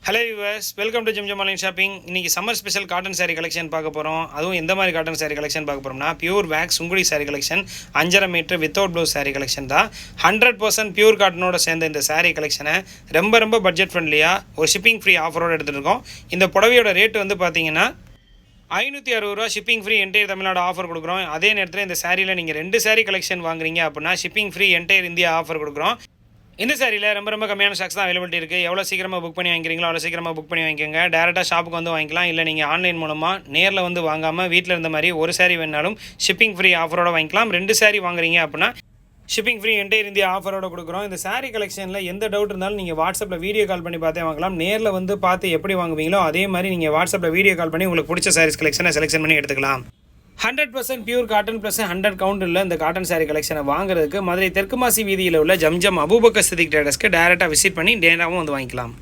Hello viewers, welcome to Jim online shopping. இன்றைக்கி summer special cotton sari collection பார்க்க போகிறோம். அதுவும் எந்த மாதிரி காட்டன் சாரீ கலெக்ஷன் பார்க்க போகிறோம்னா, pure wax Sungudi sari collection 5.5 metre without blouse sari collection தான். 100% பியூர் காட்டனோட சேர்ந்த இந்த சாரீ கலெக்ஷனை ரொம்ப பட்ஜெட் ஃப்ரெண்ட்லியாக ஒரு ஷிப்பிங் ஃப்ரீ ஆஃபரோடு எடுத்துகிட்டு இருக்கோம். இந்த புடவையோட ரேட்டு வந்து பார்த்தீங்கன்னா 560 ரூபா shipping free entire Tamil Nadu offer கொடுக்குறோம். அதே நேரத்தில் இந்த சாரியில் நீங்கள் 2 சாரீ கலெக்ஷன் வாங்குறீங்க அப்படின்னா shipping free entire India offer கொடுக்குறோம். இந்த சாரியில் ரொம்ப கம்மியான ஸ்டாக்ஸ் தான் அவைலபிலிட்டி இருக்குது. எவ்வளோ சீக்கிரமாக புக் பண்ணி வாங்கிக்கிறீங்களோ அவ்வளோ சீக்கிரமாக புக் பண்ணி வாங்கிக்கோங்க. டேரெக்டாக ஷாப்புக்கு வந்து வாங்கிக்கலாம். இல்லை நீங்கள் ஆன்லைன் மூலமாக நேரில் வந்து வாங்காமல் வீட்டில் இருந்த மாதிரி ஒரு சாரி வேணாலும் ஷிப்பிங் ஃப்ரீ ஆஃபரோட வாங்கிக்கலாம். 2 சாரி வாங்குறீங்க அப்படின்னா ஷிப்பிங் ஃப்ரீ என்டையர் இந்தியா ஆஃபரோட கொடுக்குறோம். இந்த சாரீ கலெக்ஷனில் எந்த டவுட் இருந்தாலும் நீங்கள் வாட்ஸ்அப்பில் வீடியோ கால் பண்ணி பார்த்தே வாங்கலாம். நேரில் வந்து பார்த்து எப்படி வாங்குவீங்களோ அதே மாதிரி நீங்கள் வாட்ஸ்அப்பில் வீடியோ கால் பண்ணி உங்களுக்கு பிடிச்ச சாரீஸ் கலெக்ஷனை செலெக்ஷன் பண்ணி எடுத்துக்கலாம். 100% பியூர் காட்டன் ப்ளஸ் 100 கவுண்டில் இந்த காட்டன் சாரீ கலெக்ஷனை வாங்குறதுக்கு மதுரை தெற்கு மாசி வீதியில் உள்ள ஜம்ஜம் அபூபக்கர் சித்திக் ட்ரேடர்ஸ்க்கு டேரெக்டாக விசிட் பண்ணி நேராகவும் வந்து வாங்கிக்கலாம்.